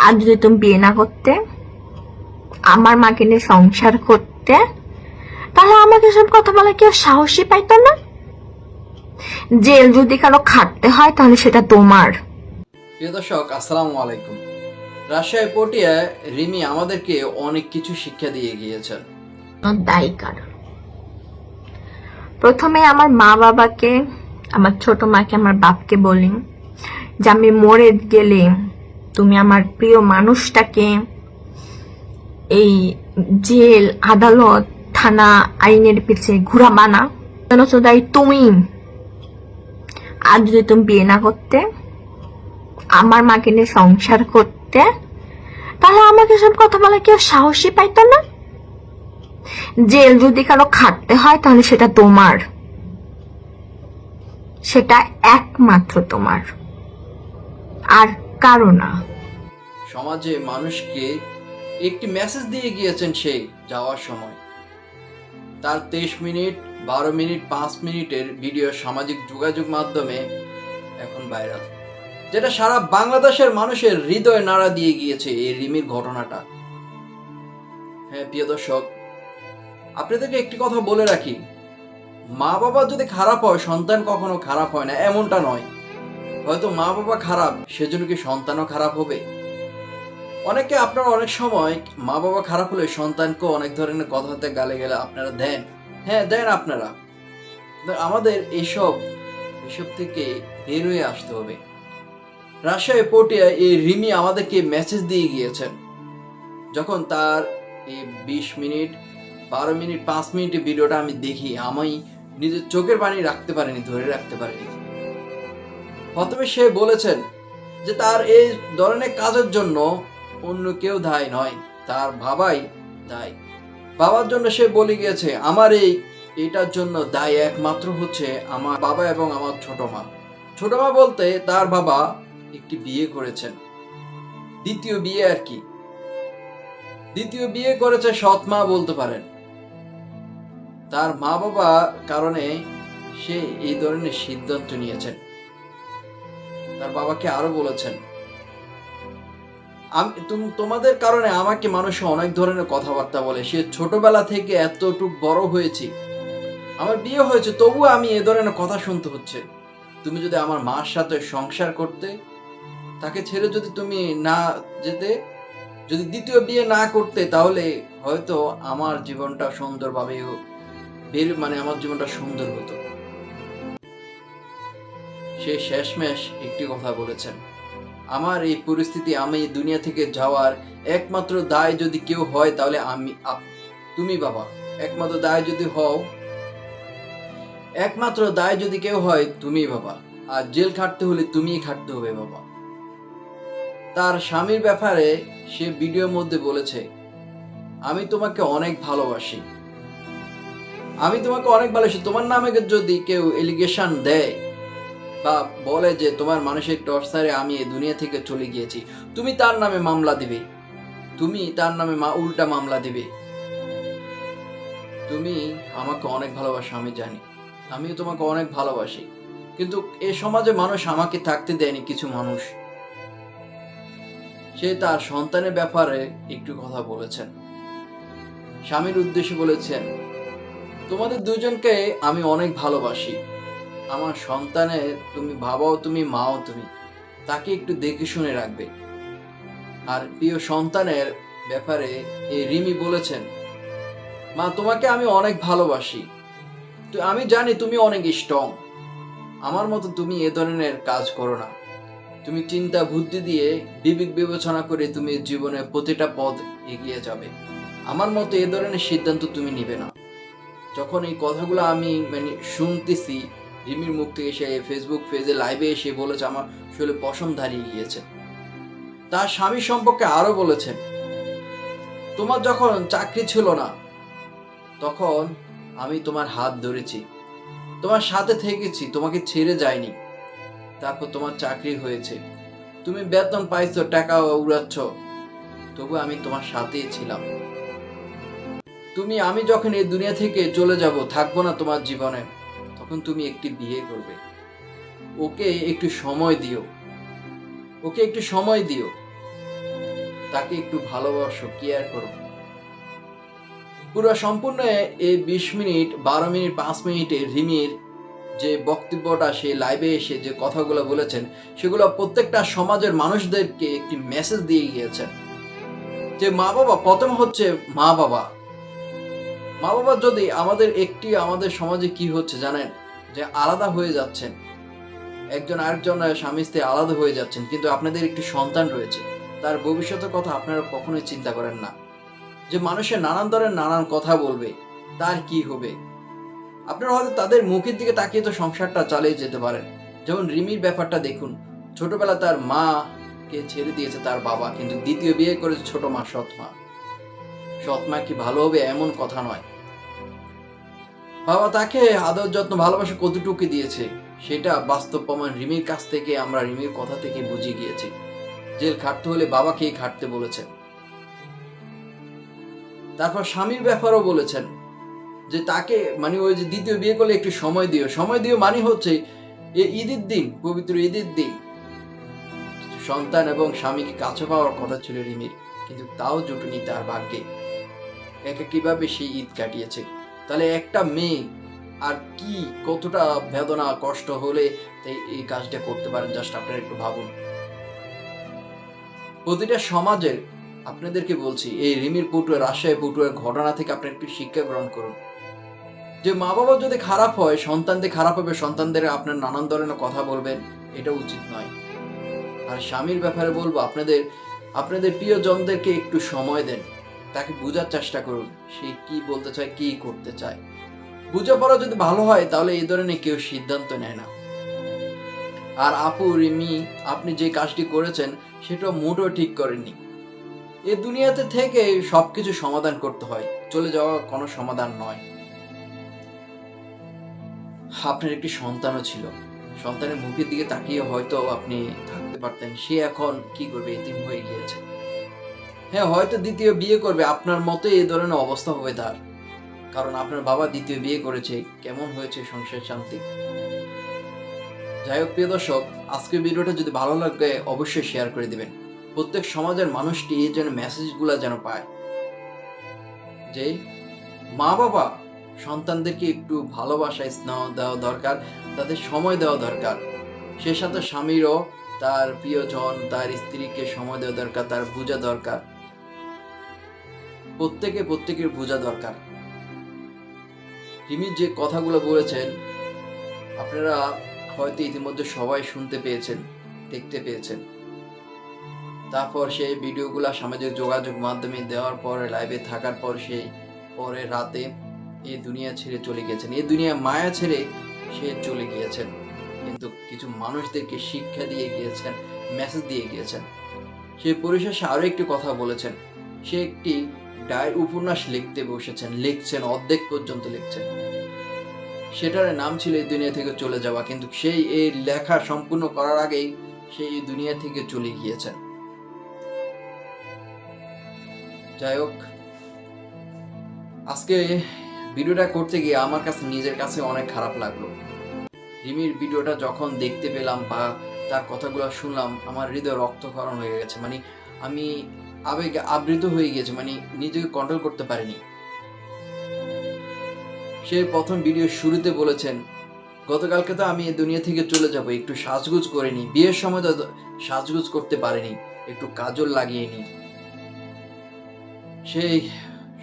আর যদি তুমি বিয়ে না করতে, আমার মাকে নিয়ে সংসার করতে, তাহলে আমাকে সব কথা বলা কেউ সাহসী পাইতো না। জেল যদি কারো খাটতে হয় তাহলে সেটা তোমার। প্রিয় দর্শক, আসসালামু আলাইকুম। রাজশাহী পটিয়ায় রিমি আমাদেরকে অনেক কিছু শিক্ষা দিয়ে গিয়েছেন। দায়ী কার? প্রথমে আমার মা বাবাকে, আমার ছোট মাকে, আমার বাপকে বলি যে আমি মরে গেলে তুমি আমার প্রিয় মানুষটাকে এই জেল, আদালত, থানা, আইনের পিছে ঘুরাবা না। দায়ী তুমি। আর যদি তুমি বিয়ে না করতে, আমার মাকে নিয়ে সংসার করতে, তাহলে আমাকে সব কথা বলা কেউ সাহসী পাইতো না। জেল যদি কারো খাটতে হয় তাহলে সেটা তোমার, সেটা একমাত্র তোমার, আর কারো না। সমাজে মানুষকে একটি মেসেজ দিয়ে গিয়েছেন সেই যাওয়ার সময়। তার 23 মিনিট, 12 মিনিট, 5 মিনিটের ভিডিও সামাজিক যোগাযোগ মাধ্যমে এখন ভাইরাল, যেটা সারা বাংলাদেশের মানুষের হৃদয় নাড়া দিয়ে গিয়েছে এই রিমির ঘটনাটা। হ্যাঁ প্রিয় দর্শক, আপনাদেরকে একটি কথা বলে রাখি, মা বাবা যদি খারাপ হয় সন্তান কখনো খারাপ হয় না, এমনটা নয়। হয়তো মা বাবা খারাপ, সেজন্য কি সন্তানও খারাপ হবে? অনেকে আপনারা অনেক সময় মা বাবা খারাপ হলে সন্তানকে অনেক ধরনের কথাতে গালে গেলে আপনারা দেন। হ্যাঁ দেন আপনারা, কিন্তু আমাদের এসব থেকে বের হয়ে আসতে হবে। রাজশাহী পটিয়ায় এই রিমি আমাদেরকে মেসেজ দিয়ে গিয়েছেন। যখন তার এই 20 মিনিট, 12 মিনিট, 5 মিনিটের ভিডিওটা আমি দেখি, আমি নিজের চোখের পানি রাখতে পারিনি, ধরে রাখতে পারিনি। প্রথমে সে বলেছেন যে তার এই ধরনের কাজের জন্য অন্য কেউ দায়ী নয়, তার বাবাই দায়ী। বাবার জন্য সে বলে গিয়েছে, আমার এটার জন্য দায়ী একমাত্র হচ্ছে আমার বাবা এবং আমার ছোট মা। ছোট মা বলতে তার বাবা একটি বিয়ে করেছেন, দ্বিতীয় বিয়ে আর কি, দ্বিতীয় বিয়ে করেছে সৎ মা বলতে পারেন। তার মা বাবা কারণে সে এই ধরনের সিদ্ধান্ত নিয়েছেন। তার বাবাকে আরো বলেছেন, তোমাদের কারণে আমাকে মানুষ অনেক ধরনের কথাবার্তা বলে, সে ছোটবেলা থেকে এতটুক বড় হয়েছি, আমার বিয়ে হয়েছে, তবুও আমি এ ধরনের কথা শুনতে হচ্ছে। তুমি যদি আমার মার সাথে সংসার করতে, তাকে ছেড়ে যদি তুমি না যেতে, যদি দ্বিতীয় বিয়ে না করতে, তাহলে হয়তো আমার জীবনটা সুন্দরভাবে আমার জীবনটা সুন্দর হতো। সে শেষমেশ একটি কথা বলেছেন, আমার এই পরিস্থিতি, আমি এই দুনিয়া থেকে যাওয়ার একমাত্র দায় যদি কেউ হয় তাহলে তুমি বাবা। একমাত্র দায় যদি হও, একমাত্র দায় যদি কেউ হয় তুমি বাবা, আর জেল খাটতে হলে তুমিই খাটতে হবে বাবা। তার স্বামীর ব্যাপারে সে ভিডিওর মধ্যে বলেছে, আমি তোমাকে অনেক ভালোবাসি, আমি তোমাকে অনেক ভালোবাসি। তোমার নামে যদি কেউ এলিগেশন দেয় বা বলে যে তোমার মানসিক টর্চারে আমি এই দুনিয়া থেকে চলে গিয়েছি, তুমি তার নামে মামলা দিবে, তুমি তার নামে উল্টা মামলা দিবে। তুমি আমাকে অনেক ভালোবাসো, আমি জানি, আমিও তোমাকে অনেক ভালোবাসি, কিন্তু এ সমাজে মানুষ আমাকে থাকতে দেয়নি কিছু মানুষ। সে তার সন্তানের ব্যাপারে একটু কথা বলেছেন, স্বামীর উদ্দেশ্যে বলেছেন, তোমাদের দুজনকে আমি অনেক ভালোবাসি, আমার সন্তানের তুমি বাবাও তুমি, মাও তুমি, তাকে একটু দেখে শুনে রাখবে। আর প্রিয় সন্তানের ব্যাপারে এই রিমি বলেছেন, মা তোমাকে আমি অনেক ভালোবাসি, তো আমি জানি তুমি অনেক স্ট্রং, আমার মতো তুমি এ ধরনের কাজ করো না, তুমি চিন্তা বুদ্ধি দিয়ে বিবেক বিবেচনা করে তুমি জীবনের প্রতিটা পথ এগিয়ে যাবে, আমার মতো এ ধরনের সিদ্ধান্ত তুমি নিবে না। যখন এই কথাগুলো আমি শুনতেছি রিমির মুখ থেকে, সে ফেসবুক পেজে লাইভে এসে বলেছে, আমার শরীরে পশম দাঁড়িয়ে গিয়েছে। তার স্বামী সম্পর্কে আরো বলেছেন, তোমার যখন চাকরি ছিল না তখন আমি তোমার হাত ধরেছি, তোমার সাথে থেকেছি, তোমাকে ছেড়ে যাইনি, তারপর তোমার চাকরি হয়েছে, তুমি বেতন পাইছো, টাকা উড়াচ্ছ, তবু আমি তোমার সাথেই ছিলাম। আমি যখন এই দুনিয়া থেকে চলে যাব, থাকবো না তোমার জীবনে, তখন তুমি একটি বিয়ে করবে, ওকে একটু সময় দিও, ওকে একটু সময় দিও। তাকে একটু ভালোবাসো, কেয়ার করো। পুরো সম্পূর্ণ এই 20 মিনিট, 12 মিনিট, 5 মিনিটে রিমির যে বক্তব্যটা, সে লাইভে এসে যে কথাগুলো বলেছেন, সেগুলো প্রত্যেকটা সমাজের মানুষদেরকে একটি মেসেজ দিয়ে গিয়েছেন যে মা বাবা প্রথম হচ্ছে মা বাবা। মা বাবা যদি আমাদের সমাজে কি হচ্ছে জানেন, যে আলাদা হয়ে যাচ্ছেন, একজন আরেকজন স্বামী স্ত্রী আলাদা হয়ে যাচ্ছেন, কিন্তু আপনাদের একটি সন্তান রয়েছে, তার ভবিষ্যতের কথা আপনারা কখনোই চিন্তা করেন না। যে মানুষের নানান ধরনের নানান কথা বলবে, তার কি হবে। আপনারা হয়তো তাদের মুখের দিকে তাকিয়ে তো সংসারটা চালিয়ে যেতে পারেন। যেমন রিমির ব্যাপারটা দেখুন, ছোটবেলা তার মাকে ছেড়ে দিয়েছে তার বাবা, কিন্তু দ্বিতীয় বিয়ে করেছে ছোট মা, সৎমা। সৎমা কি ভালো হবে এমন কথা নয়। বাবা তাকে আদর যত্ন ভালোবাসা কতটুকু দিয়েছে সেটা বাস্তব প্রমাণ রিমির কাছ থেকে, আমরা রিমির কথা থেকে বুঝে গিয়েছি। জেল খাটতে হলে বাবাকেই খাটতে বলেছেন। তারপর স্বামীর ব্যাপারও বলেছেন যে তাকে মানে ওই যে দ্বিতীয় বিয়ে করলে একটু সময় দিও মানে হচ্ছে ঈদের দিন, পবিত্র ঈদের দিন সন্তান এবং স্বামীকে কাছে পাওয়ার কথা ছিল রিমির, কিন্তু তাও জুটুনি তার ভাগ্যে। একে কিভাবে সেই ঈদ কাটিয়েছে। তাহলে একটা মেয়ে আর কি কতটা বেদনা কষ্ট হলে এই কাজটা করতে পারেন, জাস্ট আপনারা একটু ভাবুন। প্রতিটা সমাজের আপনাদেরকে বলছি, এই রিমির পটুয়া, রাজশাহী পটুয়ার ঘটনা থেকে আপনারা একটু শিক্ষা গ্রহণ করুন। যে মা বাবা যদি খারাপ হয়, সন্তানদের খারাপ হবে, সন্তানদের আপনার নানান ধরনের কথা বলবেন, এটা উচিত নয়। আর স্বামীর ব্যাপারে বলবো, আপনাদের প্রিয়জনদেরকে একটু সময় দেন, তাকে বোঝার চেষ্টা করুন সে কি বলতে চায়, কি করতে চায়। বোঝাপড়া যদি ভালো হয় তাহলে এই ধরনের কেউ সিদ্ধান্ত নেয় না। আর আপু রিমি, আপনি যে কাজটি করেছেন সেটা মোটেও ঠিক করেননি। এই দুনিয়াতে থেকে সবকিছু সমাধান করতে হয়, চলে যাওয়া কোনো সমাধান নয়। আপনার একটি সন্তানও ছিল, সন্তানের মুখের দিকে তাকিয়ে হয়তো আপনি থাকতে পারতেন। সে এখন কি করবে, এতিম হয়ে গিয়েছে। হ্যাঁ, হয়তো দ্বিতীয় বিয়ে করবে, আপনার মতো এই ধরনের অবস্থা হবে তার, কারণ আপনার বাবা দ্বিতীয় বিয়ে করেছে। কেমন হয়েছে সংসার শান্তি। যাই হোক প্রিয় দর্শক, আজকের ভিডিওটা যদি ভালো লাগে অবশ্যই শেয়ার করে দিবেন। প্রত্যেক সমাজের মানুষটি এই যেন মেসেজগুলো যেন পায় যে মা বাবা সন্তানদেরকে একটু ভালোবাসা, স্নেহ দেওয়া দরকার, তাদের সময় দেওয়া দরকার। সে সাথে স্বামীরও তার প্রিয়জন, তার স্ত্রীকে সময় দেওয়া দরকার, তার বোঝা দরকার। প্রত্যেকের বোঝা দরকার। রিমি যে কথাগুলো বলেছেন আপনারা হয়তো ইতিমধ্যে সবাই শুনতে পেয়েছেন, দেখতে পেয়েছেন। তারপর সেই ভিডিওগুলা সামাজিক যোগাযোগ মাধ্যমে দেওয়ার পর, লাইভে থাকার পর সেই পরে রাতে এই দুনিয়া ছেড়ে চলে গিয়েছেন। এই দুনিয়া মায়া ছেড়ে সে চলে গিয়েছেন, কিন্তু কিছু মানুষদেরকে শিক্ষা দিয়ে গিয়েছেন, মেসেজ দিয়ে গিয়েছেন। সে পরিশেষে আরো একটি কথা বলেছেন। সে একটি উপন্যাস লিখতে বসেছেন, লিখছেন, অর্ধেক পর্যন্ত লিখছেন। সেটার নাম ছিল এই দুনিয়া থেকে চলে যাওয়া, কিন্তু সেই এই লেখা সম্পূর্ণ করার আগেই সেই দুনিয়া থেকে চলে গিয়েছেন। যাই হোক, আজকে ভিডিওটা করতে গিয়ে আমার কাছে নিজের কাছে অনেক খারাপ লাগলো। রিমির ভিডিওটা যখন দেখতে পেলাম বা তার কথাগুলো শুনলাম, আমার হৃদয় রক্তক্ষরণ হয়ে গেছে। মানে আমি আবেগে আবৃত হয়ে গিয়েছে, মানে নিজেকে কন্ট্রোল করতে পারিনি। সে প্রথম ভিডিও শুরুতে বলেছেন, গতকালকে তো আমি এই দুনিয়া থেকে চলে যাব, একটু সাজগুজ করে নি, বিয়ের সময় তো সাজগুজ করতে পারিনি, একটু কাজল লাগিয়ে নি। সেই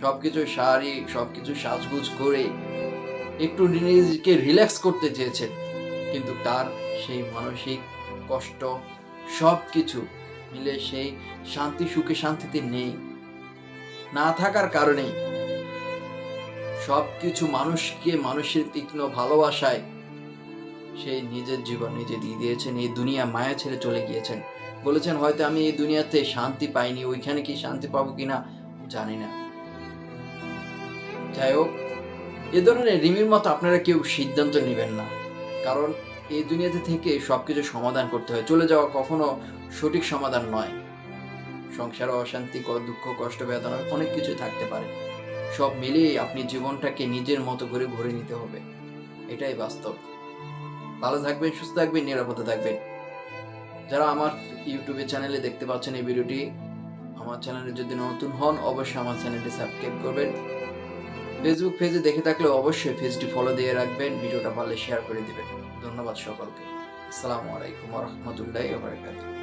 সবকিছু শাড়ি, সবকিছু সাজগুজ করে একটু নিজেকে রিল্যাক্স করতে চেয়েছেন, কিন্তু তার সেই মানসিক কষ্ট সবকিছু মিলে সেই শান্তি, সুখে শান্তিতে নেই। না থাকার কারণেই সবকিছু মানুষের তীক্ষ্ণ ভালোবাসায় সেই নিজের জীবন নিজে দিয়ে দিয়েছেন। এই দুনিয়া মায়া ছেড়ে চলে গিয়েছেন। বলেছেন হয়তো আমি এই দুনিয়াতে শান্তি পাইনি, ওইখানে কি শান্তি পাবো কিনা জানি না। যাই হোক, এ ধরনের রিমির মতো আপনারা কেউ সিদ্ধান্ত নেবেন না, কারণ এই দুনিয়াতে থেকে সবকিছু সমাধান করতে হয়। চলে যাওয়া কখনো সঠিক সমাধান নয়। সংসারে অশান্তি, দুঃখ, কষ্ট, বেদনা অনেক কিছু থাকতে পারে। সব মিলিয়ে আপনি জীবনটাকে নিজের মতো করে ভরে নিতে হবে, এটাই বাস্তব। ভালো থাকবেন, সুস্থ থাকবেন, নিরাপদে থাকবেন। যারা আমার ইউটিউবে চ্যানেলে দেখতে পাচ্ছেন এই ভিডিওটি, আমার চ্যানেলে যদি নতুন হন অবশ্যই আমার চ্যানেলটি সাবস্ক্রাইব করবেন। ফেসবুক পেজে দেখে থাকলে অবশ্যই পেজটি ফলো দিয়ে রাখবেন, ভিডিওটা ভালো শেয়ার করে দিবেন। ধন্যবাদ সকলকে। আসসালামু আলাইকুম ওয়া রাহমাতুল্লাহি ওয়া বারাকাতুহু।